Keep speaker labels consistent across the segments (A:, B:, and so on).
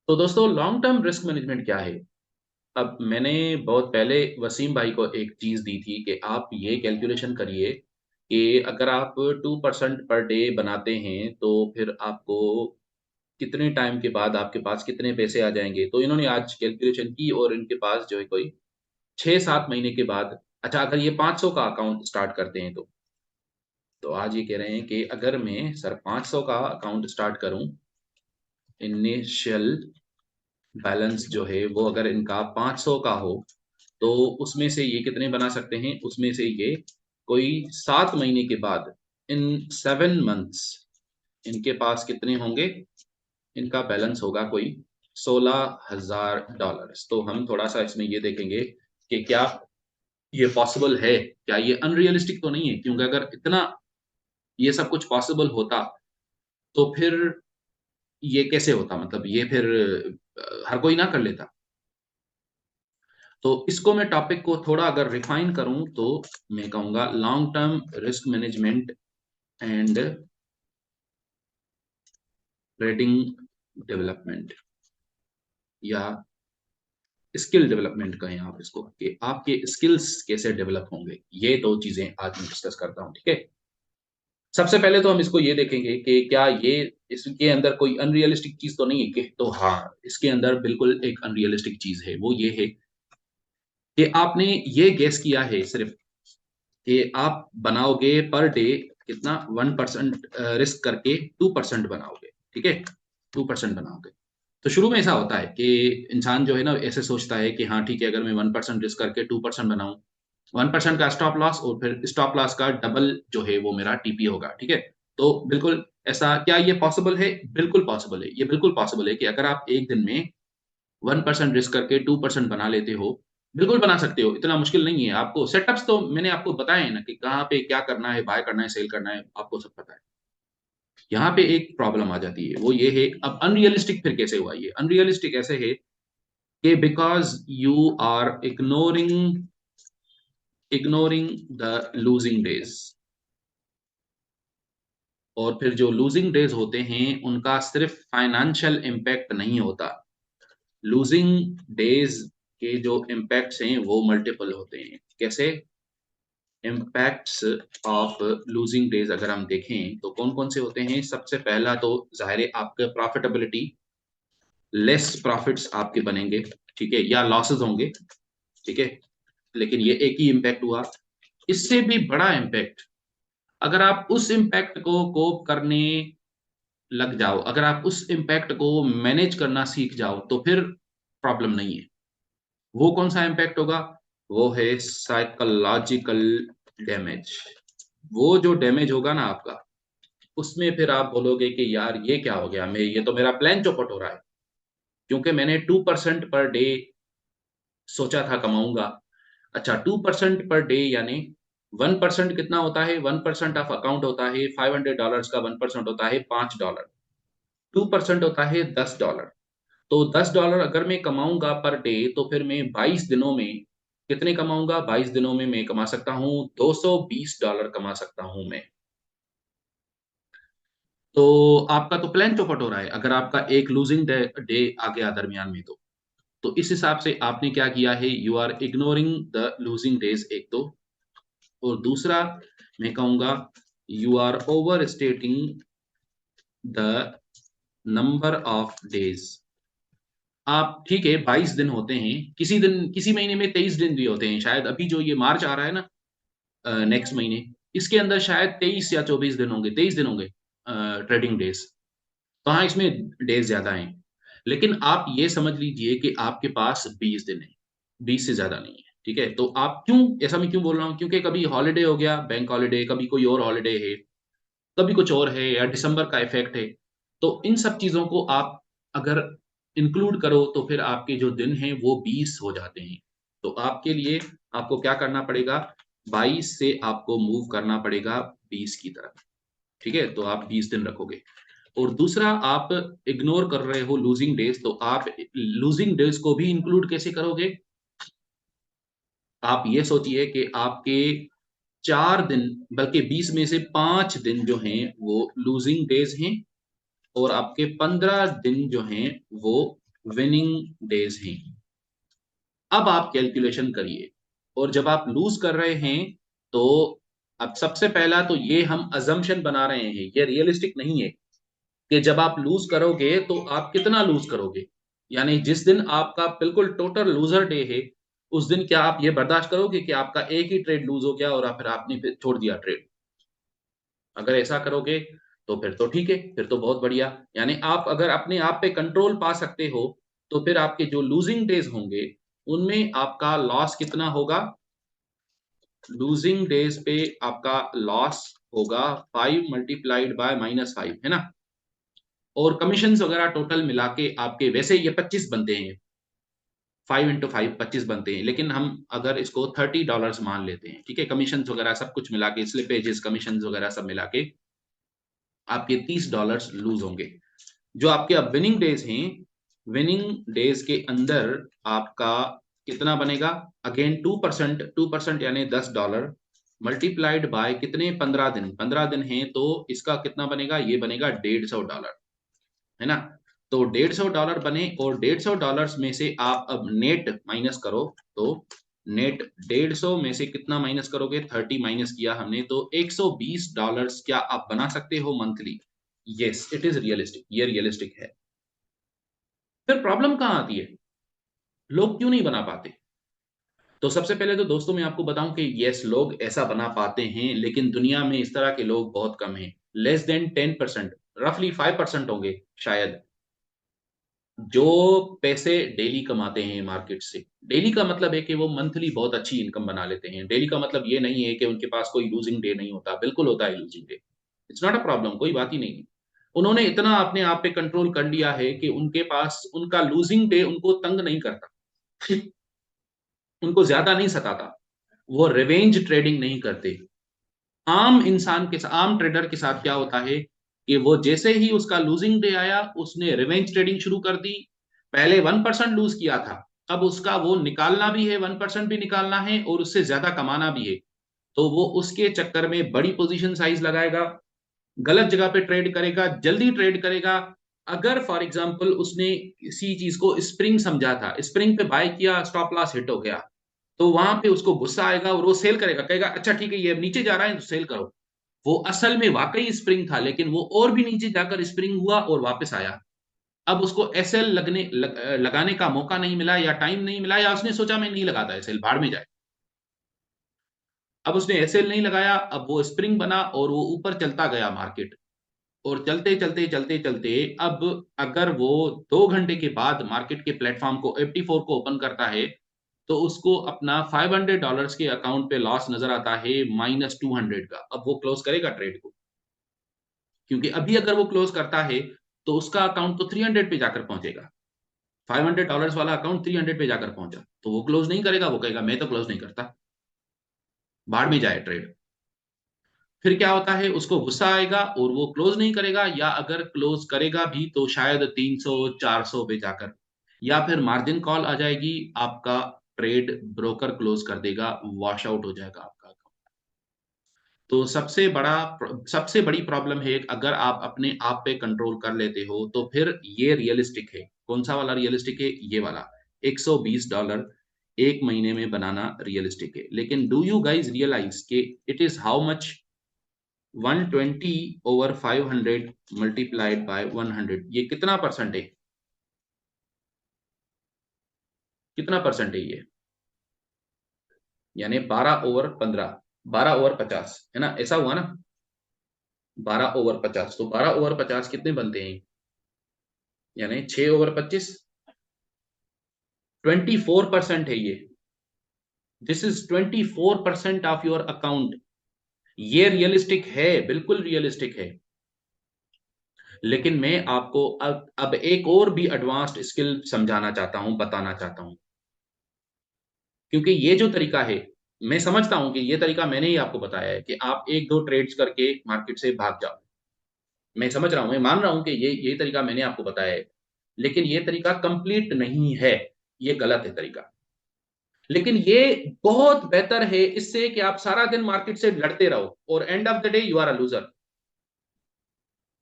A: तो दोस्तों long term risk management क्या है? अब मैंने बहुत पहले वसीम भाई को एक चीज़ दी थी कि आप ये कैलकुलेशन करिए कि अगर आप 2% पर डे बनाते हैं, तो फिर आपको कितने टाइम के बाद आपके पास कितने पैसे आ जाएँगे। तो इन्होंने आज कैलकुलेशन की और इनके पास जो है कोई 6-7 महीने के बाद अच्छा अगर ये 500 का अकाउंट स्टार्ट करते हैं तो आज ये कह रहे हैं कि अगर मैं सर 500 का अकाउंट स्टार्ट करूँ, इनिशियल बैलेंस जो है वो अगर इनका 500 का हो, तो उसमें से ये कितने बना सकते हैं? उसमें से ये कोई 7 महीने के बाद इन 7 मंथ्स इनके पास कितने होंगे? इनका बैलेंस होगा कोई $16,000। तो हम थोड़ा-सा इसमें ये देखेंगे कि क्या ये पॉसिबल है? क्या ये अनरियलिस्टिक तो नहीं है? क्योंकि अगर इतना ये सब कुछ पॉसिबल होता, तो फिर ये कैसे होता? मतलब ये फिर हर कोई ना कर लेता। तो इसको मैं टॉपिक को थोड़ा अगर रिफाइन करूँ तो मैं कहूँगा long term risk management and trading development या स्किल डेवलपमेंट कहें आप इसको कि आपके स्किल्स कैसे डेवलप होंगे। ये 2 चीज़ें आज मैं डिस्कस करता हूँ, ठीक है? सबसे पहले तो हम इसको ये देखेंगे कि क्या ये इसके अंदर कोई अनरियलिस्टिक चीज़ तो नहीं है कि तो हाँ, इसके अंदर बिल्कुल एक अनरियलिस्टिक चीज़ है। वो ये है कि आपने ये गेस किया है सिर्फ़ कि आप बनाओगे पर डे कितना 1% रिस्क करके 2% बनाओगे, ठीक है? 2% बनाओगे। तो शुरू में ऐसा होता है कि इंसान जो है ना ऐसे सोचता है कि हाँ, ठीक है अगर मैं 1% रिस्क करके 2% बनाऊँ, 1% का स्टॉप लॉस और फिर स्टॉप लॉस का डबल जो है वो मेरा टीपी होगा, ठीक है? तो बिल्कुल ऐसा क्या ये पॉसिबल है? बिल्कुल पॉसिबल है। ये बिल्कुल पॉसिबल है कि अगर आप 1 दिन में 1% रिस्क करके 2% बना लेते हो, बिल्कुल बना सकते हो, इतना मुश्किल नहीं है। आपको सेटअप्स तो मैंने आपको बताए हैं ना कि कहाँ पे क्या करना है, बाय करना है, सेल करना है, आपको सब पता है। यहाँ पे एक प्रॉब्लम आ जाती है, वो ये है अब अनरियलिस्टिक फिर कैसे हुआ ये? अनरियलिस्टिक ऐसे है कि because you are ignoring the losing days और फिर जो लूजिंग डेज़ होते हैं, उनका सिर्फ़ फाइनेंशियल इम्पैक्ट नहीं होता। लूजिंग डेज़ के जो इम्पैक्ट्स हैं, वो मल्टीपल होते हैं। कैसे? इम्पैक्ट्स ऑफ लूजिंग डेज़ अगर हम देखें, तो कौन-कौन से होते हैं? सबसे पहला तो ज़ाहिर है आपका प्रॉफिटेबिलिटी, लेस प्रॉफिट्स आपके बनेंगे, ठीक है? या लॉसेस होंगे, ठीक है? लेकिन ये एक ही इम्पैक्ट हुआ। इससे भी बड़ा इम्पैक्ट, अगर आप उस इम्पैक्ट को कोप करने लग जाओ, अगर आप उस इम्पैक्ट को मैनेज करना सीख जाओ, तो फिर प्रॉब्लम नहीं है। वो कौन-सा इम्पैक्ट होगा? वो है साइकोलॉजिकल डैमेज। वो जो डैमेज होगा ना आपका, उसमें फिर आप बोलोगे कि यार ये क्या हो गया? मैं ये तो मेरा प्लान चौपट हो रहा है, क्योंकि मैंने 2% पर डे सोचा था कमाऊँगा। अच्छा 2% पर डे यानी 1% कितना होता है? 1% ऑफ अकाउंट होता है $500 का 1% होता है $5। 2% होता है $10। तो $10 अगर मैं कमाऊँगा पर डे तो फिर मैं 22 दिनों में कितने कमाऊँगा? 22 दिनों में मैं कमा सकता हूँ $220 कमा सकता हूँ मैं। तो आपका तो प्लान चौपट हो रहा है, अगर आपका एक लूज़िंग डे डे आ गया दरमियान में तो। तो इस हिसाब से आपने क्या किया है, you are ignoring the losing days एक तो और दूसरा मैं कहूँगा you are overstating the number of days. आप ठीक है 22 दिन होते हैं, किसी महीने में 23 दिन भी होते हैं, शायद अभी जो ये मार्च आ रहा है ना नेक्स्ट महीने, इसके अंदर शायद 23 या 24 दिन होंगे, 23 दिन होंगे ट्रेडिंग डेज़। तो हाँ, इसमें डेज़ ज़्यादा हैं। लेकिन आप ये समझ लीजिए कि आपके पास 20 दिन हैं, 20 से ज़्यादा नहीं है, ठीक है? तो आप क्यों ऐसा मैं क्यों बोल रहा हूँ? क्योंकि कभी हॉलिडे हो गया, बैंक हॉलिडे, कभी कोई और हॉलिडे है, कभी कुछ और है या दिसंबर का इफ़ेक्ट है। तो इन सब चीज़ों को आप अगर इंक्लूड करो तो फिर आपके जो दिन हैं वो 20 हो जाते हैं। तो आपके लिए आपको क्या करना पड़ेगा? 22 से आपको मूव करना पड़ेगा 20 की तरफ, ठीक है? तो आप 20 दिन रखोगे। और दूसरा आप इग्नोर कर रहे हो लूजिंग डेज़ तो आप लूजिंग डेज़ को भी इंक्लूड कैसे करोगे? आप ये सोचिए कि आपके 4 दिन बल्कि 20 में से 5 दिन जो हैं वो लूजिंग डेज़ हैं और आपके 15 दिन जो हैं वो विनिंग डेज हैं। अब आप कैलकुलेशन करिए, और जब आप लूज कर रहे हैं तो अब सबसे पहला तो ये हम अजम्पशन बना रहे हैं, ये रियलिस्टिक नहीं है कि जब आप लूज करोगे तो आप कितना लूज करोगे। यानी जिस दिन आपका बिल्कुल टोटल लूजर डे है, उस दिन क्या आप ये बर्दाश्त करोगे कि आपका एक ही ट्रेड लूज हो गया और फिर आपने फिर छोड़ दिया ट्रेड। अगर ऐसा करोगे तो फिर तो ठीक है, फिर तो बहुत बढ़िया। यानी आप अगर अपने आप पे कंट्रोल पा सकते हो, तो फिर आपके जो लूजिंग डेज होंगे उनमें आपका लॉस कितना होगा। लूजिंग डेज पे आपका लॉस होगा 5 मल्टीप्लाइड बाय -5, है ना। और कमीशन वगैरह टोटल मिला के आपके वैसे ये 25 बनते हैं, 5 × 5 25 बनते हैं, लेकिन हम अगर इसको $30 मान लेते हैं, ठीक है, कमीशन वगैरह सब कुछ मिला के, स्लिपेजेस कमीशन वगैरह सब मिला के आपके $30 लूज होंगे। जो आपके अब विनिंग डेज हैं, विनिंग डेज के अंदर आपका कितना बनेगा। अगेन 2% यानी $10 मल्टीप्लाइड बाय कितने, 15 दिन, 15 दिन है तो इसका कितना बनेगा, ये बनेगा $150, है ना। तो $150 बने, और $150 में से आप अब नेट माइनस करो, तो नेट 150 में से कितना माइनस करोगे, 30 माइनस किया हमने, तो $120 क्या आप बना सकते हो monthly. Yes, it is realistic, ये रियलिस्टिक है। फिर प्रॉब्लम कहाँ आती है, लोग क्यों नहीं बना पाते। तो सबसे पहले तो दोस्तों मैं आपको बताऊं कि यस, लोग ऐसा बना पाते हैं, लेकिन दुनिया में इस तरह के लोग बहुत कम हैं, लेस देन 10%, रफली 5% होंगे शायद, जो पैसे डेली कमाते हैं मार्केट से। डेली का मतलब है कि वो मंथली बहुत अच्छी इनकम बना लेते हैं। डेली का मतलब ये नहीं है कि उनके पास कोई लूजिंग डे नहीं होता, बिल्कुल होता है losing day. It's not a problem, कोई बात ही नहीं है। उन्होंने इतना अपने आप पे कंट्रोल कर लिया है कि उनके पास उनका लूजिंग डे उनको तंग नहीं करता, उनको ज्यादा नहीं सताता। वो रिवेंज ट्रेडिंग नहीं करते। आम इंसान के साथ, आम ट्रेडर के साथ क्या होता है कि वो जैसे ही उसका लूजिंग डे आया, उसने रिवेंज ट्रेडिंग शुरू कर दी। पहले 1% लूज किया था, अब उसका वो निकालना भी है, 1% भी निकालना है और उससे ज्यादा कमाना भी है। तो वो उसके चक्कर में बड़ी पोजीशन साइज लगाएगा, गलत जगह पे ट्रेड करेगा, जल्दी ट्रेड करेगा। अगर फॉर एग्जांपल उसने किसी चीज को स्प्रिंग समझा था, स्प्रिंग पे बाय किया, स्टॉप लॉस हिट हो गया, तो वहां पे उसको गुस्सा आएगा और वो सेल करेगा, कहेगा अच्छा ठीक है ये अब नीचे जा रहा है तो सेल करो। वो असल में वाकई स्प्रिंग था, लेकिन वो और भी नीचे जाकर स्प्रिंग हुआ और वापस आया। अब उसको एसएल लगाने का मौका नहीं मिला, या टाइम नहीं मिला, या उसने सोचा मैं नहीं लगाता एसएल, भाड़ में जाए। अब उसने एसएल नहीं लगाया, अब वो स्प्रिंग बना और वो ऊपर चलता गया मार्केट। और चलते चलते चलते चलते अब अगर वो 2 घंटे के बाद मार्केट के प्लेटफॉर्म को FT4 को ओपन करता है, तो उसको अपना $500 के अकाउंट पे लॉस नजर आता है, -200 का। अब वो क्लोज करेगा ट्रेड को, क्योंकि अभी अगर वो क्लोज करता है तो उसका अकाउंट तो 300 पे जाकर पहुंचेगा। $500 वाला अकाउंट 300 पे जाकर पहुंचा, तो वो क्लोज नहीं करेगा, वो कहेगा मैं तो क्लोज नहीं करता, भाड़ में जाए ट्रेड। फिर क्या होता है, उसको गुस्सा आएगा और वो क्लोज नहीं करेगा, या अगर क्लोज करेगा भी तो शायद 300 400 पे जाकर, या फिर मार्जिन कॉल आ जाएगी, आपका ट्रेड ब्रोकर क्लोज कर देगा, वॉश आउट हो जाएगा आपका अकाउंट। तो सबसे बड़ी प्रॉब्लम है, अगर आप अपने आप पे कंट्रोल कर लेते हो तो फिर ये रियलिस्टिक है। कौन सा वाला रियलिस्टिक है, ये वाला $120 एक महीने में बनाना रियलिस्टिक है। लेकिन डू यू गाइज रियलाइज के it is how much, 120/500 multiplied by 100, ये कितना परसेंट है, कितना परसेंट है ये, यानी 12/15, 12/50, है ना, ऐसा हुआ ना। 12/50, तो 12/50 कितने बनते हैं, यानी 6/25, 24% है ये। This is 24% of your account. ये रियलिस्टिक है, बिल्कुल रियलिस्टिक है। लेकिन मैं आपको अब एक और भी एडवांस्ड स्किल समझाना चाहता हूं, बताना चाहता हूं। क्योंकि ये जो तरीका है, मैं समझता हूं कि ये तरीका मैंने ही आपको बताया है कि आप एक दो ट्रेड्स करके मार्केट से भाग जाओ। मैं समझ रहा हूं, मैं मान रहा हूं कि ये तरीका मैंने आपको बताया है, लेकिन ये तरीका कंप्लीट नहीं है, ये गलत है तरीका। लेकिन ये बहुत बेहतर है इससे कि आप सारा दिन मार्केट से लड़ते रहो और end of the day you are a loser.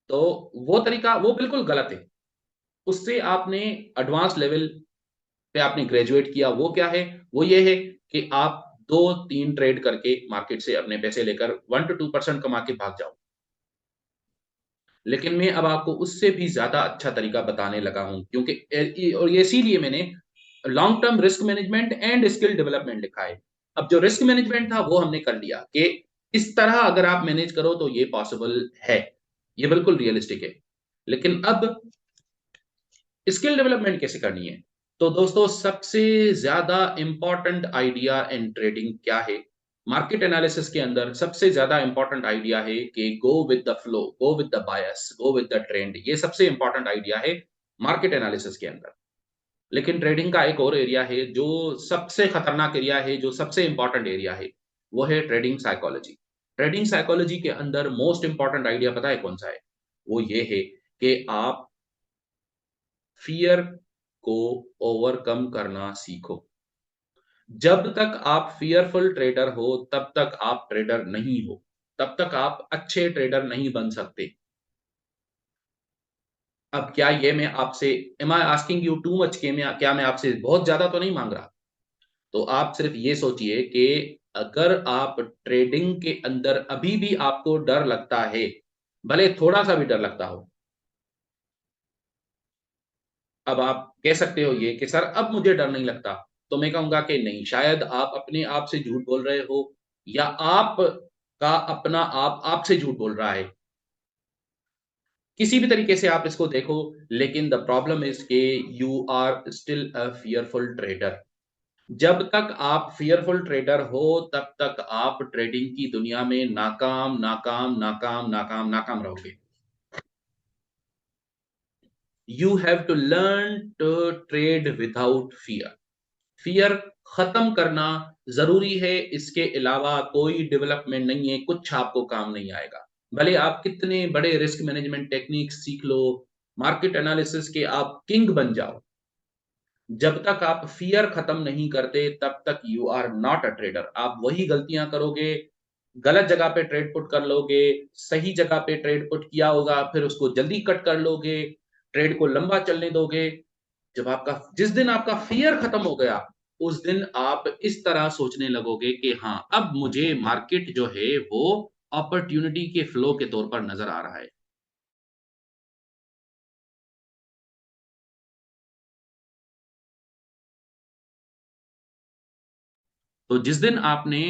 A: तो वो तरीका वो बिल्कुल गलत है। उससे आपने एडवांस लेवल पे आपने ग्रेजुएट किया, वो क्या है? वो ये है कि आप 2-3 ट्रेड करके मार्केट से अपने पैसे लेकर 1 टू 2% कमा के भाग जाओ। लेकिन मैं अब आपको उससे भी ज़्यादा अच्छा तरीका बताने लगा हूँ, क्योंकि और ये इसीलिए मैंने long term risk management and skill development लिखा है। अब जो रिस्क मैनेजमेंट था वो हमने कर लिया कि इस तरह अगर आप मैनेज करो तो ये पॉसिबल है। ये बिल्कुल रियलिस्टिक है। लेकिन अब स्किल डेवलपमेंट कैसे करनी है? तो दोस्तों, सबसे ज़्यादा इम्पोर्टेंट आइडिया इन ट्रेडिंग क्या है? मार्केट एनालिसिस के अंदर सबसे ज़्यादा इम्पोर्टेंट आइडिया है कि go with the flow, go with the bias, go with the trend. ये सबसे इम्पोर्टेंट आइडिया है मार्केट एनालिसिस के अंदर। लेकिन ट्रेडिंग का एक और एरिया है जो सबसे खतरनाक एरिया है, जो सबसे इम्पोर्टेंट एरिया है, वो है ट्रेडिंग साइकोलॉजी। ट्रेडिंग साइकोलॉजी के अंदर मोस्ट इम्पोर्टेंट आइडिया पता है कौन सा है? वो ये है कि आप फ़ियर को ओवरकम करना सीखो। जब तक आप फ़ियरफुल ट्रेडर हो, तब तक आप ट्रेडर नहीं हो। तब तक आप अच्छे ट्रेडर नहीं बन सकते। अब क्या ये मैं आपसे am I asking you too much, के मैं क्या मैं आपसे बहुत ज़्यादा तो नहीं माँग रहा? तो आप सिर्फ़ ये सोचिए कि अगर आप ट्रेडिंग के अंदर अभी भी आपको डर लगता है, भले थोड़ा-सा भी डर लगता हो, अब आप कह सकते हो ये कि सर अब मुझे डर नहीं लगता। तो मैं कहूँगा कि नहीं, शायद आप अपने आप से झूठ बोल रहे हो, या आपका अपना आप आपसे झूठ बोल रहा है। किसी भी तरीके से आप इसको देखो, लेकिन द प्रॉब्लम इज़ के you are still a fearful trader. जब तक आप फ़ियरफुल ट्रेडर हो, तब तक आप ट्रेडिंग की दुनिया में नाकाम, नाकाम, नाकाम, नाकाम, नाकाम रहोगे। You have to learn to trade without fear. Fear ख़त्म करना ज़रूरी है, इसके अलावा कोई डेवलपमेंट नहीं है, कुछ आपको काम नहीं आएगा। भले आप कितने बड़े रिस्क मैनेजमेंट टेक्निक्स सीख लो, मार्केट एनालिसिस के आप किंग बन जाओ, जब तक आप फ़ियर ख़त्म नहीं करते, तब तक you are not a trader. आप वही गलतियाँ करोगे, गलत जगह पे ट्रेड पुट कर लोगे, सही जगह पे ट्रेड पुट किया होगा, फिर उसको जल्दी कट कर लोगे, ट्रेड को लंबा चलने दोगे। जब आपका जिस दिन आपका फ़ियर खत्म हो गया, उस दिन आप इस तरह सोचने लगोगे कि हाँ, अब मुझे मार्केट जो है वो अपॉर्च्युनिटी के फ्लो के तौर पर नज़र आ रहा है। तो जिस दिन आपने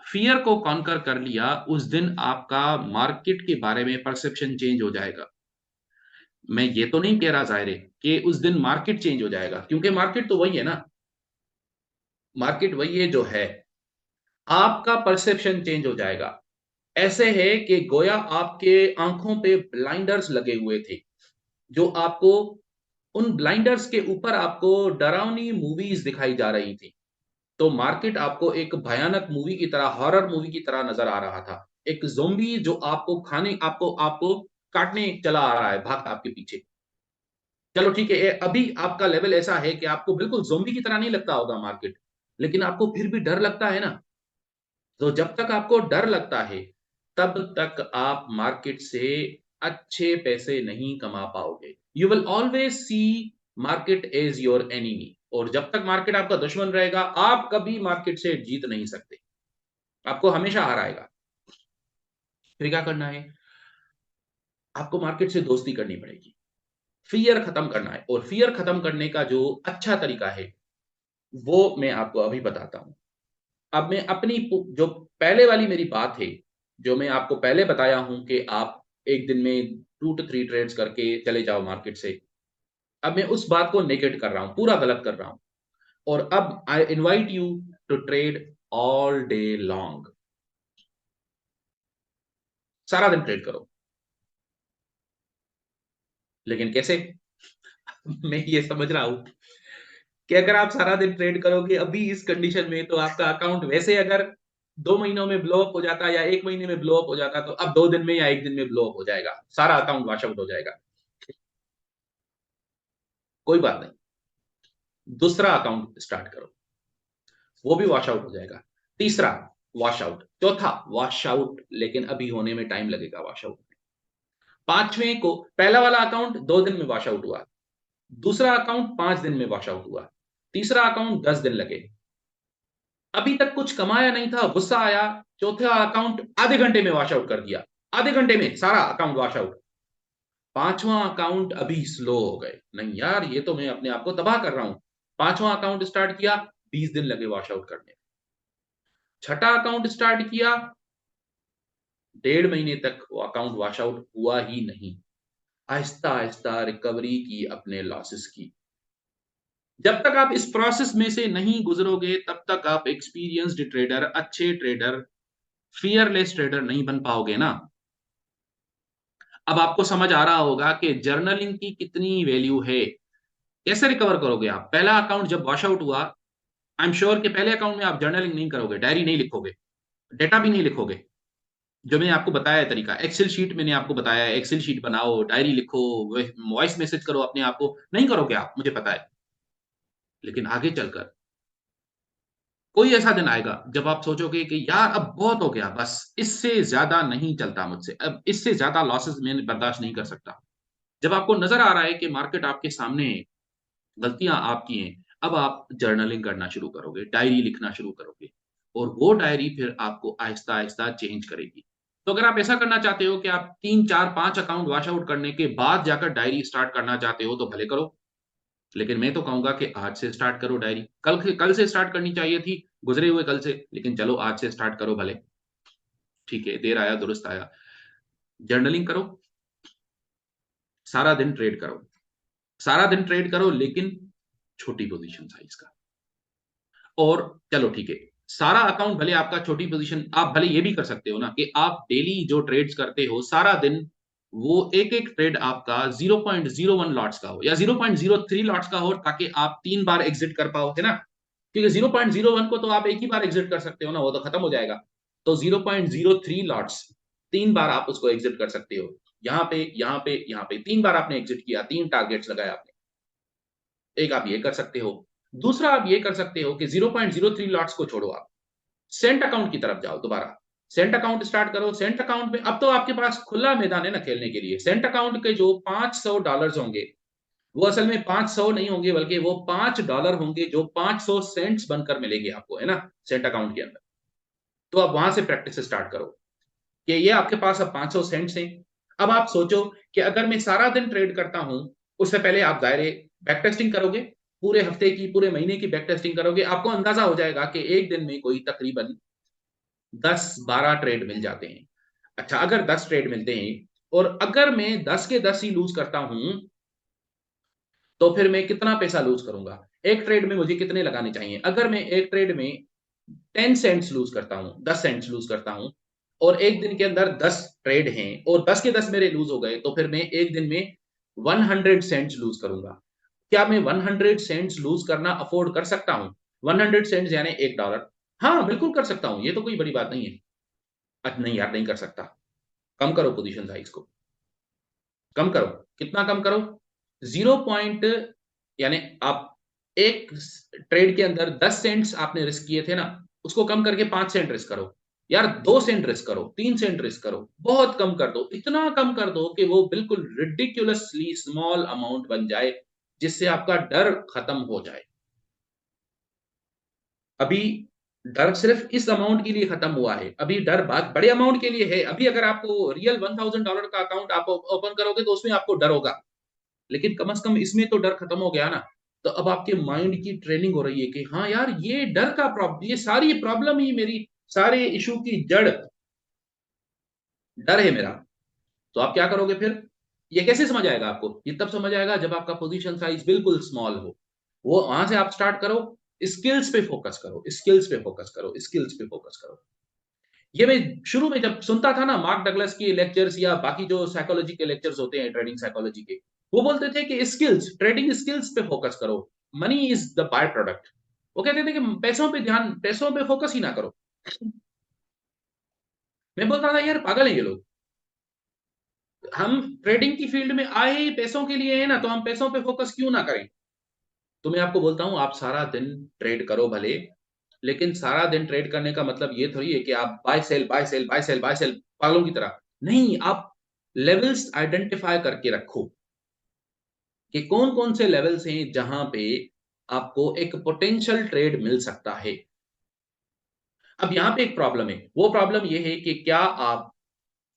A: फ़ियर को कॉन्कर कर लिया, उस दिन आपका मार्केट के बारे में परसेप्शन चेंज हो जाएगा। मैं ये तो नहीं कह रहा ज़ाहिर है कि उस दिन मार्केट चेंज हो जाएगा, क्योंकि मार्केट तो वही है ना, मार्केट वही है जो है। आपका परसेप्शन चेंज हो जाएगा। ऐसे है कि गोया आपके आँखों पे ब्लाइंडर्स लगे हुए थे, जो आपको उन ब्लाइंडर्स के ऊपर आपको डरावनी मूवीज़ दिखाई जा रही थी। तो मार्केट आपको एक भयानक मूवी की तरह, हॉरर मूवी की तरह नज़र आ रहा था। एक ज़ॉम्बी जो आपको आपको काटने चला आ रहा है, भागता आपके पीछे। चलो ठीक है, अभी आपका लेवल ऐसा है कि आपको बिल्कुल ज़ॉम्बी की तरह नहीं लगता होगा मार्केट, लेकिन आपको फिर भी डर लगता है ना। तो जब तक आपको डर लगता है, तब तक आप मार्केट से अच्छे पैसे नहीं कमा पाओगे। You will always see market as your enemy, और जब तक मार्केट आपका दुश्मन रहेगा, आप कभी मार्केट से जीत नहीं सकते। आपको हमेशा हराएगा। फिर क्या करना है? आपको मार्केट से दोस्ती करनी पड़ेगी। फ़ियर खत्म करना है, और फ़ियर खत्म करने का जो अच्छा तरीका है, वो मैं आपको अभी बताता हूँ। अब मैं अपनी जो पहले वाली मेरी बात है, जो मैं आपको पहले बताया हूँ कि आप एक दिन में 2 टू 3 ट्रेड्स करके चले जाओ मार्केट से। अब मैं उस बात को नेगेट कर रहा हूँ, पूरा गलत कर रहा हूँ, और अब I invite you to trade all day long. सारा दिन ट्रेड करो। लेकिन कैसे? मैं ये समझ रहा हूँ कि अगर आप सारा दिन ट्रेड करोगे अभी इस कंडीशन में, तो आपका अकाउंट वैसे अगर 2 महीनों में ब्लो अप हो जाता है या 1 महीने में ब्लो अप हो जाता, तो अब 2 दिन में या 1 दिन में ब्लो अप हो जाएगा। सारा अकाउंट वॉश आउट हो जाएगा। कोई बात नहीं, दूसरा अकाउंट स्टार्ट करो, वो भी वॉश आउट हो जाएगा। तीसरा वॉश आउट, चौथा वॉश आउट, लेकिन अभी होने में टाइम लगेगा वॉश आउट में। 5वें को पहला वाला अकाउंट 2 दिन में वॉश आउट हुआ, दूसरा अकाउंट 5 दिन में वॉश आउट हुआ, तीसरा अकाउंट 10 दिन लगे, अभी तक कुछ कमाया नहीं था, गुस्सा आया, चौथा अकाउंट आधे घंटे में वॉश आउट कर दिया, आधे घंटे में सारा अकाउंट वॉश आउट। पांचवा अकाउंट अभी स्लो हो गए, नहीं यार ये तो मैं अपने आप को तबाह कर रहा हूं। पांचवा अकाउंट स्टार्ट किया, 20 दिन लगे वॉश आउट करने। छठा अकाउंट स्टार्ट किया, 1.5 महीने तक वो अकाउंट वॉश आउट हुआ ही नहीं। आहिस्ता आहिस्ता रिकवरी की अपने लॉसेस की। जब तक आप इस प्रोसेस में से नहीं गुजरोगे तब तक आप एक्सपीरियंस्ड ट्रेडर, अच्छे ट्रेडर, फियरलेस ट्रेडर नहीं बन पाओगे ना। अब आपको समझ आ रहा होगा कि जर्नलिंग की कितनी वैल्यू है। कैसे रिकवर करोगे आप? पहला अकाउंट जब वॉश आउट हुआ, आई एम श्योर कि पहले अकाउंट में आप जर्नलिंग नहीं करोगे, डायरी नहीं लिखोगे, डेटा भी नहीं लिखोगे। जो मैंने आपको बताया है तरीका, एक्सेल शीट मैंने आपको बताया है, एक्सेल शीट बनाओ, डायरी लिखो, वॉइस मैसेज करो अपने आप को, नहीं करोगे आप, मुझे पता है। लेकिन आगे चलकर कोई ऐसा दिन आएगा जब आप सोचोगे कि यार अब बहुत हो गया, बस इससे ज्यादा नहीं चलता मुझसे, अब इससे ज्यादा लॉसेस मैं बर्दाश्त नहीं कर सकता। जब आपको नजर आ रहा है कि मार्केट आपके सामने है, गलतियां आपकी हैं, अब आप जर्नलिंग करना शुरू करोगे, डायरी लिखना शुरू करोगे, और वो डायरी फिर आपको आहिस्ता आहिस्ता चेंज करेगी। तो अगर आप ऐसा करना चाहते हो कि आप 3 4 5 अकाउंट वॉश आउट करने के बाद जाकर डायरी स्टार्ट करना चाहते हो तो भले करो, लेकिन मैं तो कहूंगा कि आज से स्टार्ट करो डायरी। कल से स्टार्ट करनी चाहिए थी, गुजरे हुए कल से, लेकिन चलो आज से स्टार्ट करो भले। ठीक है, देर आया दुरुस्त आया। जर्नलिंग करो, सारा दिन ट्रेड करो, सारा दिन ट्रेड करो, लेकिन छोटी पोजीशन साइज का। और चलो ठीक है, सारा अकाउंट भले आपका छोटी पोजीशन, आप भले ये भी कर सकते हो ना कि आप डेली जो ट्रेड्स करते हो सारा दिन, वो एक एक ट्रेड आपका 0.01 लॉट्स का हो या 0.03 लॉट्स का हो, ताकि आप 3 बार एग्जिट कर पाओ, है ना। क्योंकि 0.01 को तो आप एक ही बार एग्जिट कर सकते हो ना, वो तो खत्म हो जाएगा। तो 0.03 लॉट्स, 3 बार आप उसको एग्जिट कर सकते हो। यहाँ पे, यहाँ पे, यहाँ पे 3 बार आपने एग्जिट किया, 3 टारगेट्स लगाए आपने। एक आप ये कर सकते हो। दूसरा आप ये कर सकते हो कि 0.03 लॉट्स को छोड़ो, आप सेंट अकाउंट की तरफ जाओ दोबारा। सेंट अकाउंट स्टार्ट करो। सेंट अकाउंट में अब तो आपके पास खुला मैदान है ना खेलने के लिए। सेंट अकाउंट के जो $500 होंगे, वो असल में 500 नहीं होंगे, बल्कि वो $5 होंगे जो 500 सेंट्स बनकर मिलेंगे आपको, है ना, सेंट अकाउंट के अंदर। तो आप वहां से प्रैक्टिस स्टार्ट करो कि ये आपके पास अब 500 सेंट्स हैं। अब आप सोचो कि अगर मैं सारा दिन ट्रेड करता हूं, उससे पहले आप दायरे बैक टेस्टिंग करोगे, पूरे हफ्ते की, पूरे महीने की बैक टेस्टिंग करोगे, आपको अंदाजा हो जाएगा कि एक दिन में कोई तकरीबन 10 12 ट्रेड मिल जाते हैं। अच्छा, अगर 10 ट्रेड मिलते हैं और अगर मैं 10 के 10 ही लूज करता हूं, तो फिर मैं कितना पैसा लूज करूंगा? एक ट्रेड में मुझे कितने लगाने चाहिए? अगर मैं एक ट्रेड में 10 सेंट्स लूज करता हूं, 10 सेंट्स लूज करता हूं, और एक दिन के अंदर 10 ट्रेड हैं और 10 के 10 मेरे लूज हो गए, तो फिर मैं एक दिन में 100 सेंट्स लूज करूंगा। क्या मैं 100 सेंट्स लूज करना अफोर्ड कर सकता हूं? 100 सेंट्स यानी $1। हाँ, बिल्कुल कर सकता हूं, ये तो कोई बड़ी बात नहीं है। अच्छा नहीं यार, नहीं कर सकता। कम करो पोजीशन साइज को, कम करो। कितना कम करो? 0 पॉइंट, यानी आप एक ट्रेड के अंदर 10 सेंट्स आपने रिस्क किए थे ना, उसको कम करके 5 सेंट रिस्क करो। यार 2 सेंट रिस्क करो, 3 सेंट रिस्क करो, बहुत कम कर दो, इतना कम कर दो कि वो बिल्कुल रिडिकुलसली स्मॉल अमाउंट बन जाए, जिससे आपका डर खत्म हो जाए। अभी डर सिर्फ इस अमाउंट के लिए खत्म हुआ है, अभी डर बात बड़े अमाउंट के लिए है। अभी अगर आपको रियल $1000 का अकाउंट आप ओपन करोगे तो उसमें आपको डर होगा, लेकिन कम से कम इसमें तो डर खत्म हो गया ना। तो अब आपके माइंड की ट्रेनिंग हो रही है कि हाँ यार, ये डर का प्रॉब्लम, ये सारी प्रॉब्लम ही मेरी, सारे इशू की जड़ डर है मेरा। तो आप क्या करोगे फिर? ये कैसे समझ आएगा आपको? ये तब समझ आएगा जब आपका पोजीशन साइज बिल्कुल स्मॉल हो। वो वहां से आप स्टार्ट करो, स्किल्स पे फोकस करो, स्किल्स पे फोकस करो, स्किल्स पे फोकस करो। ये मैं शुरू में जब सुनता था ना मार्क डगलस के लेक्चर्स या बाकी जो साइकोलॉजी के लेक्चर्स होते हैं ट्रेडिंग साइकोलॉजी के, वो बोलते थे कि स्किल्स, ट्रेडिंग स्किल्स पे फोकस करो, money is the by product. वो कहते थे कि पैसों पे ध्यान, पैसों पे फोकस ही ना करो। मैं बोलता था यार पागल है ये लोग। हम ट्रेडिंग की फील्ड में आए ही पैसों के लिए है ना, तो हम पैसों पे फोकस क्यों ना करें? तो मैं आपको बोलता हूं, आप सारा दिन ट्रेड करो भले, लेकिन सारा दिन ट्रेड करने का मतलब ये थोड़ी है कि आप buy sell buy sell buy sell buy sell पागलों की तरह। नहीं, आप लेवल्स आइडेंटिफाई करके रखो। कि कौन कौन से लेवल्स हैं जहां पे आपको एक पोटेंशियल ट्रेड मिल सकता है। अब यहाँ पे एक प्रॉब्लम है, वो प्रॉब्लम ये है कि क्या आप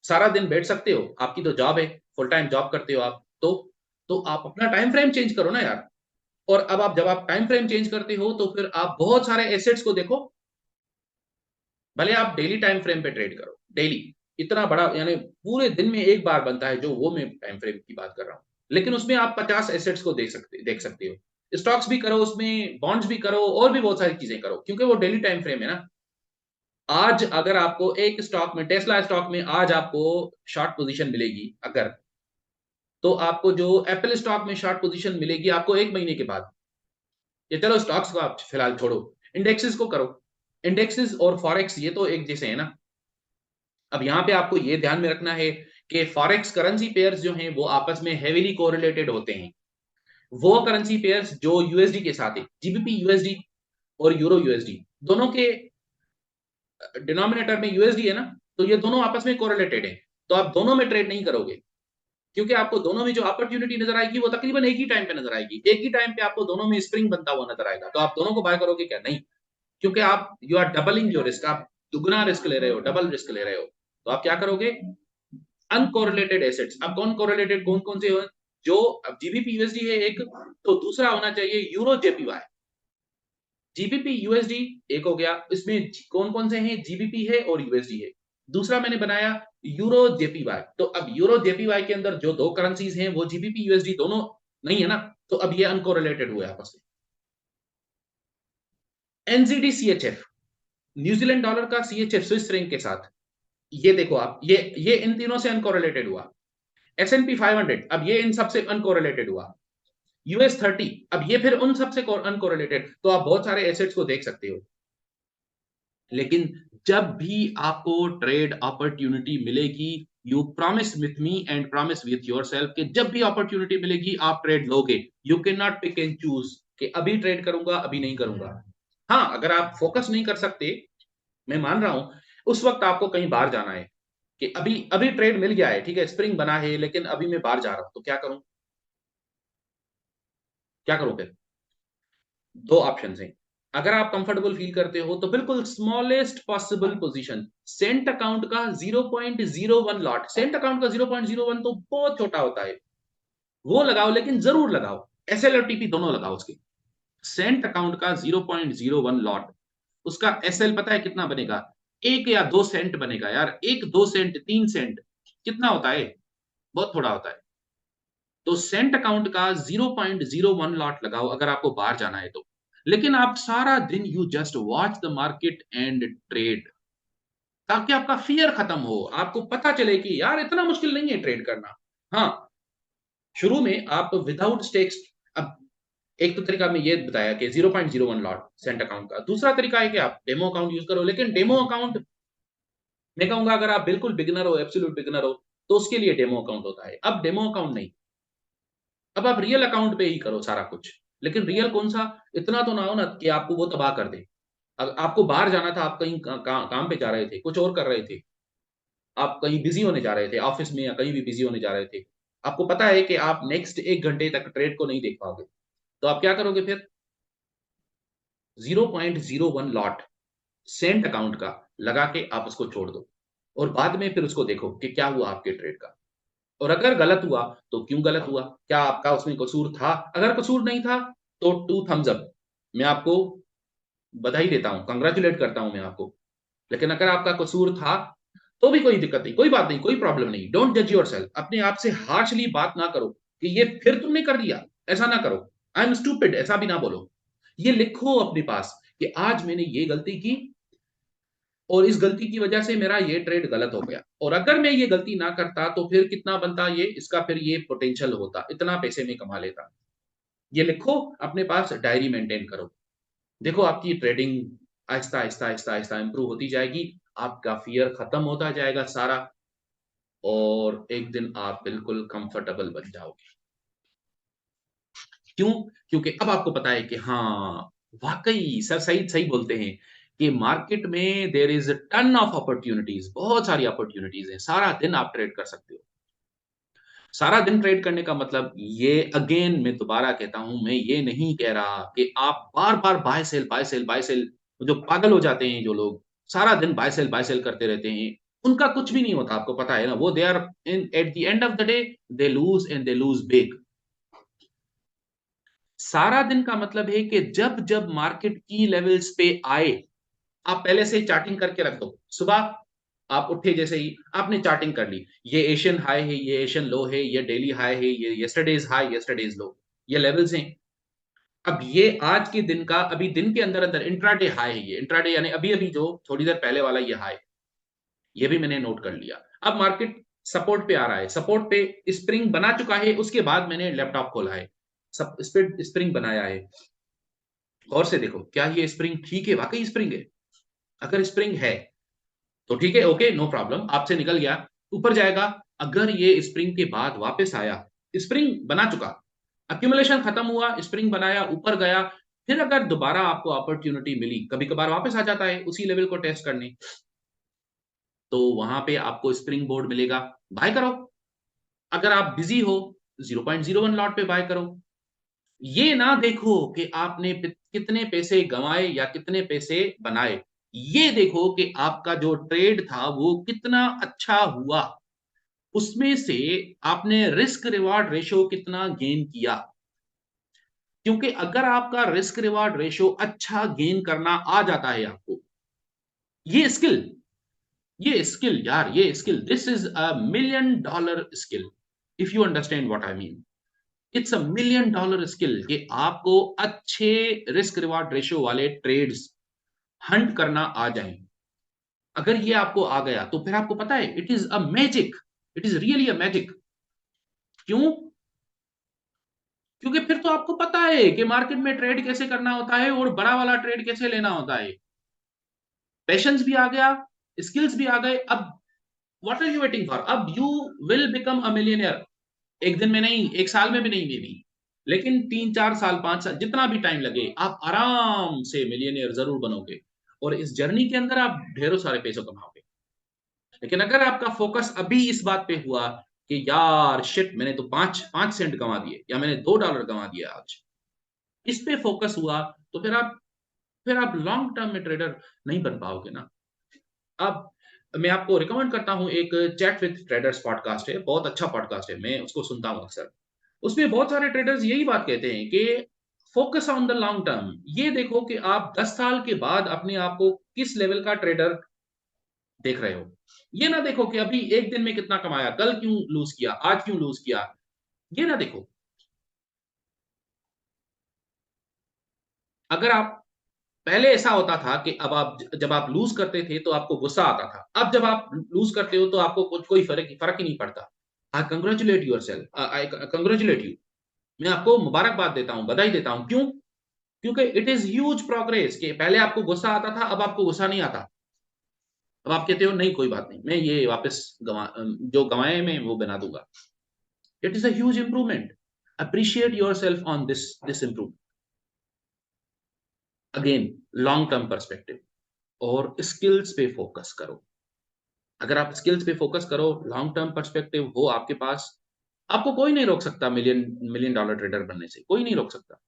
A: सारा दिन बैठ सकते हो? आपकी तो जॉब है, फुल टाइम जॉब करते हो आप, तो आप अपना टाइम फ्रेम चेंज करो ना यार। और अब आप जब आप टाइम फ्रेम चेंज करते हो तो फिर आप बहुत सारे एसेट्स को देखो। भले आप डेली टाइम फ्रेम पे ट्रेड करो, डेली इतना बड़ा, यानी पूरे दिन में एक बार बनता है, जो वो मैं टाइम फ्रेम की बात कर रहा हूँ, लेकिन उसमें आप 50 एसेट्स को देख सकते हो। स्टॉक्स भी करो, उसमें बॉन्ड्स भी करो, और भी बहुत सारी चीजें करो, क्योंकि वो डेली टाइम फ्रेम है ना। आज अगर आपको एक स्टॉक में, टेस्ला स्टॉक में आज आपको शॉर्ट पोजीशन मिलेगी अगर, तो आपको जो एप्पल स्टॉक में शॉर्ट पोजीशन मिलेगी आपको 1 महीने के बाद। ये चलो स्टॉक्स को आप फिलहाल छोड़ो, इंडेक्सेस को करो। इंडेक्सेस और फॉरेक्स ये तो एक जैसे है ना। अब यहाँ पे आपको ये ध्यान में रखना है कि फॉरेक्स करेंसी पेयर्स जो हैं वो आपस में हेवीली कोरिलेटेड होते हैं। वो करेंसी पेयर्स जो यूएसडी के साथ है, जीबीपी यूएसडी और यूरो यूएसडी, दोनों के डिनोमिनेटर में यूएसडी है ना, तो ये दोनों आपस में कोरिलेटेड है। तो आप दोनों में ट्रेड नहीं करोगे, क्योंकि आपको दोनों में जो अपॉर्चुनिटी नजर आएगी वो तकरीबन एक ही टाइम पे नजर आएगी, एक ही टाइम पे आपको दोनों में स्प्रिंग बनता हुआ नजर आएगा। तो आप दोनों को बाय करोगे क्या? नहीं, क्योंकि आप you are doubling your risk, आप दुगना रिस्क ले रहे हो, डबल रिस्क ले रहे हो। तो आप क्या करोगे? Uncorrelated assets. अब कौन कोरिलेटेड, कौन कौन से हो? जो अब जीबीपी यूएसडी है एक, तो दूसरा होना चाहिए यूरो जेपीवाई। जीबीपी यूएसडी एक हो गया, इसमें कौन कौन से हैं? जीबीपी है और यूएसडी है। दूसरा मैंने बनाया यूरो जेपीवाई। तो अब यूरो जेपीवाई के अंदर जो दो करेंसीज हैं वो जीबीपी यूएसडी दोनों नहीं है ना, तो अब ये अनकोरिलेटेड हुए आपस में। एनजीडी सीएचएफ, न्यूजीलैंड डॉलर का सीएचएफ स्विस फ्रैंक के साथ, ये देखो आप, ये इन तीनों से अनकोरिलेटेड हुआ। एसएनपी 500, अब ये इन सबसे अनकोरिलेटेड हुआ। यूएस 30, अब ये फिर उन सबसे अनकोरिलेटेड। तो आप बहुत सारे एसेट्स को देख सकते हो। लेकिन जब भी आपको ट्रेड अपॉर्चुनिटी मिलेगी, you promise with me and promise with yourself कि जब भी अपॉर्चुनिटी मिलेगी आप ट्रेड लोगे। You can not pick and choose कि अभी ट्रेड करूंगा अभी नहीं करूंगा। हाँ, अगर आप फोकस नहीं कर सकते, मैं मान रहा हूं, उस वक्त आपको कहीं बाहर जाना है, कि अभी अभी ट्रेड मिल गया है, ठीक है, स्प्रिंग बना है, लेकिन अभी मैं बाहर जा रहा हूं, तो क्या करूं? क्या करूं फिर? दो ऑप्शन हैं। अगर आप कंफर्टेबल फील करते हो तो बिल्कुल smallest possible position, Saint account का 0.01 लॉट। सेंट अकाउंट का 0.01 तो बहुत छोटा होता है, वो लगाओ, लेकिन जरूर लगाओ। एसएल और टीपी दोनों लगाओ उसके। सेंट अकाउंट का 0.01 लॉट, उसका एसएल पता है कितना बनेगा? 1 या 2 सेंट बनेगा यार, 1 2 सेंट 3 सेंट कितना होता है? बहुत थोड़ा होता है। तो सेंट अकाउंट का 0.01 लॉट लगाओ अगर आपको बाहर जाना है तो। लेकिन आप सारा दिन you just watch the market and trade, ताकि आपका फियर खत्म हो, आपको पता चले कि यार इतना मुश्किल नहीं है ट्रेड करना। हाँ, शुरू में आप विदाउट स्टेक्स, अब एक तो तरीका मैं ये बताया कि 0.01 लॉट सेंट अकाउंट का। दूसरा तरीका है कि आप डेमो अकाउंट यूज करो, लेकिन डेमो अकाउंट मैं कहूंगा अगर आप बिल्कुल बिगिनर हो, एब्सोल्यूट बिगिनर हो, तो उसके लिए डेमो अकाउंट होता है। अब डेमो अकाउंट नहीं, अब आप रियल अकाउंट पे ही करो सारा कुछ। लेकिन रियल कौन सा? इतना तो ना हो ना कि आपको वो तबाह कर दे। अब आपको बाहर जाना था, आप कहीं काम पे जा रहे थे, कुछ और कर रहे थे, आप कहीं बिजी होने जा रहे थे, ऑफिस में या कहीं भी बिजी होने जा रहे थे, आपको पता है कि आप नेक्स्ट 1 घंटे तक ट्रेड को नहीं देख पाओगे, तो आप क्या करोगे फिर? 0.01 लॉट सेंट अकाउंट का लगा के आप उसको छोड़ दो, और बाद में फिर उसको देखो कि क्या हुआ आपके ट्रेड का। और अगर गलत हुआ तो क्यों गलत हुआ, क्या आपका उसमें कसूर था? अगर कसूर नहीं था तो 2 थम्स अप, मैं आपको बधाई देता हूं, कंग्रेचुलेट करता हूं मैं आपको। लेकिन अगर आपका कसूर था तो भी कोई दिक्कत नहीं, कोई बात नहीं, कोई प्रॉब्लम नहीं। डोंट जज योरसेल्फ, अपने आप से हार्शली बात ना करो कि ये फिर तुमने कर दिया, ऐसा ना करो। आई एम स्टूपिड ऐसा भी ना बोलो। ये लिखो अपने पास कि आज मैंने ये गलती की, और इस गलती की वजह से मेरा ये ट्रेड गलत हो गया, और अगर मैं ये गलती ना करता तो फिर कितना बनता ये इसका, फिर ये पोटेंशियल होता, इतना पैसे में कमा लेता। ये लिखो अपने पास, डायरी मेंटेन करो। देखो आपकी ट्रेडिंग आहिस्ता आहिस्ता आहिस्ता आहिस्ता इंप्रूव होती जाएगी, आपका फियर खत्म होता जाएगा सारा, और एक दिन आप बिल्कुल कंफर्टेबल बन जाओगे। क्यों? क्योंकि अब आपको पता है कि हाँ, वाकई सर सही सही बोलते हैं कि मार्केट में there is ton of opportunities, बहुत सारी अपॉर्चुनिटीज हैं, सारा दिन आप ट्रेड कर सकते हो। सारा दिन ट्रेड करने का मतलब ये, अगेन मैं दोबारा कहता हूं, मैं ये नहीं कह रहा कि आप बार बार buy sell buy sell buy sell, जो पागल हो जाते हैं जो लोग सारा दिन बाय सेल करते रहते हैं, उनका कुछ भी नहीं होता, आपको पता है ना, वो they are in at the end of the day they lose and they lose big. सारा दिन का मतलब है कि जब जब मार्केट की लेवल्स पे आए, आप पहले से चार्टिंग करके रख दो। सुबह आप उठे जैसे ही आपने चार्टिंग कर ली, ये एशियन हाई है, ये एशियन लो है, ये डेली हाई है, ये यस्टरडेज हाई यस्टरडेज लो, ये लेवल्स हैं। अब ये आज के दिन का, अभी दिन के अंदर अंदर इंट्राडे हाई है, ये इंट्राडे यानी अभी अभी जो थोड़ी देर पहले वाला ये हाई, ये भी मैंने नोट कर लिया। अब मार्केट सपोर्ट पे आ रहा है, सपोर्ट पे स्प्रिंग बना चुका है, उसके बाद मैंने लैपटॉप खोला है, सब स्प्रिंग बनाया है। गौर से देखो, क्या ये स्प्रिंग ठीक है, वाकई स्प्रिंग है? अगर स्प्रिंग है तो ठीक है, ओके, नो प्रॉब्लम, आपसे निकल गया, ऊपर जाएगा। अगर ये स्प्रिंग के बाद वापस आया, स्प्रिंग बना चुका, अक्यूमुलेशन खत्म हुआ, स्प्रिंग बनाया, ऊपर गया, फिर अगर दोबारा आपको अपॉर्चुनिटी मिली, कभी कभार वापस आ जाता है उसी लेवल को टेस्ट करने, तो वहां पे आपको स्प्रिंग बोर्ड मिलेगा, बाय करो। अगर आप बिजी हो, 0.01 लॉट पे बाय करो। ये ना देखो कि आपने कितने पैसे गंवाए या कितने पैसे बनाए, ये देखो कि आपका जो ट्रेड था वो कितना अच्छा हुआ, उसमें से आपने रिस्क रिवार्ड रेशो कितना गेन किया। क्योंकि अगर आपका रिस्क रिवार्ड रेशो अच्छा गेन करना आ जाता है आपको, ये स्किल, यार, ये skill, this is a $1 million skill, if you understand what I mean. It's a $1 million skill कि आपको अच्छे रिस्क रिवार्ड रेशियो वाले ट्रेड्स हंट करना आ जाएं। अगर ये आपको आ गया तो फिर आपको पता है, it is a magic, it is really a magic. क्यों? क्योंकि फिर तो आपको पता है कि मार्केट में ट्रेड कैसे करना होता है और बड़ा वाला ट्रेड कैसे लेना होता है। पेशेंस भी आ गया, स्किल्स भी आ गए। अब what are you waiting for? अब you will become a millionaire. एक दिन में नहीं, एक साल में भी नहीं, मे बी, लेकिन 3 4 साल 5 साल, जितना भी टाइम लगे, आप आराम से मिलियनियर जरूर बनोगे, और इस जर्नी के अंदर आप ढेरों सारे पैसे कमाओगे। लेकिन अगर आपका फोकस अभी इस बात पे हुआ कि यार शिट, मैंने तो 5 5 सेंट कमा दिए, या मैंने $2 कमा दिया आज, इस पे फोकस हुआ, तो फिर आप लॉन्ग टर्म में ट्रेडर नहीं बन पाओगे ना। अब मैं आपको रिकमेंड करता हूँ, एक चैट विद ट्रेडर्स पॉडकास्ट है, बहुत अच्छा पॉडकास्ट है, मैं उसको सुनता हूँ अक्सर। उसमें बहुत सारे ट्रेडर्स यही बात कहते हैं कि focus on the long term. ये देखो कि आप 10 साल के बाद अपने आप को किस लेवल का ट्रेडर देख रहे हो। ये ना देखो कि अभी एक दिन में कितना कमाया, कल क्यों लूज किया, आज क्यों लूज किया, ये ना देखो। अगर आप, पहले ऐसा होता था कि अब आप, जब आप लूज करते थे तो आपको गुस्सा आता था, अब जब आप लूज करते हो तो आपको कुछ कोई फर्क ही नहीं पड़ता। I congratulate yourself, I congratulate you, मैं आपको मुबारकबाद देता हूँ, बधाई देता हूँ। क्यों? क्योंकि इट इज ह्यूज प्रोग्रेस, कि पहले आपको गुस्सा आता था, अब आपको गुस्सा नहीं आता। अब आप कहते हो नहीं, कोई बात नहीं, मैं ये वापस जो गंवाए मैं वो बना दूंगा। It is a huge improvement. Appreciate your self on this improvement. Again, long term perspective और स्किल्स पे फोकस करो। अगर आप स्किल्स पे फोकस करो, लॉन्ग टर्म पर्सपेक्टिव हो आपके पास, आपको कोई नहीं रोक सकता मिलियन मिलियन डॉलर ट्रेडर बनने से, कोई नहीं रोक सकता।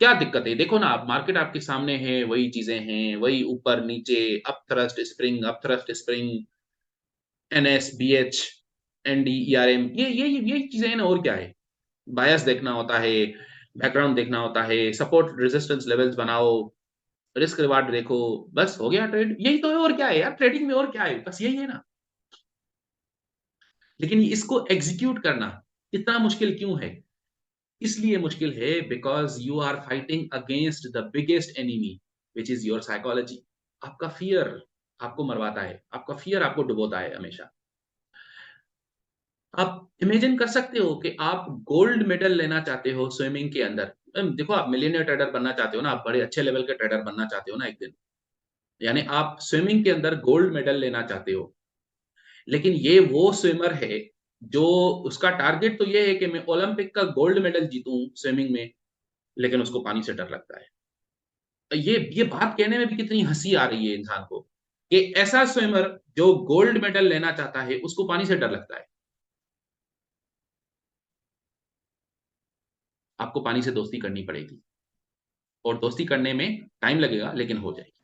A: क्या दिक्कत है? देखो ना, आप मार्केट आपके सामने है, वही चीजें हैं, वही ऊपर नीचे, upthrust spring, upthrust spring, NS BH, ND ERM, ये चीजें हैं ना, और क्या है? बायस देखना होता है, बैकग्राउंड देखना होता है, सपोर्ट रेजिस्टेंस लेवल्स बनाओ, रिस्क रिवार्ड देखो, बस हो गया ट्रेड। यही तो है, और क्या है यार, ट्रेडिंग में और क्या है, बस यही है ना। लेकिन इसको एग्जीक्यूट करना इतना मुश्किल क्यों है? इसलिए मुश्किल है because you are fighting against the biggest enemy, which is your psychology. आपका फियर आपको मरवाता है, आपका फियर आपको डुबोता है हमेशा। आप इमेजिन कर सकते हो कि आप गोल्ड मेडल लेना चाहते हो स्विमिंग के अंदर। देखो, आप मिलियनियर ट्रेडर बनना चाहते हो ना, आप बड़े अच्छे लेवल के ट्रेडर बनना चाहते हो ना एक दिन, यानी आप स्विमिंग के अंदर गोल्ड मेडल लेना चाहते हो। लेकिन ये वो स्विमर है जो, उसका टारगेट तो ये है कि मैं ओलंपिक का गोल्ड मेडल जीतूं स्विमिंग में, लेकिन उसको पानी से डर लगता है। ये बात कहने में भी कितनी हंसी आ रही है इंसान को, कि ऐसा स्विमर जो गोल्ड मेडल लेना चाहता है, उसको पानी से डर लगता है। आपको पानी से दोस्ती करनी पड़ेगी और दोस्ती करने में टाइम लगेगा लेकिन हो जाएगी।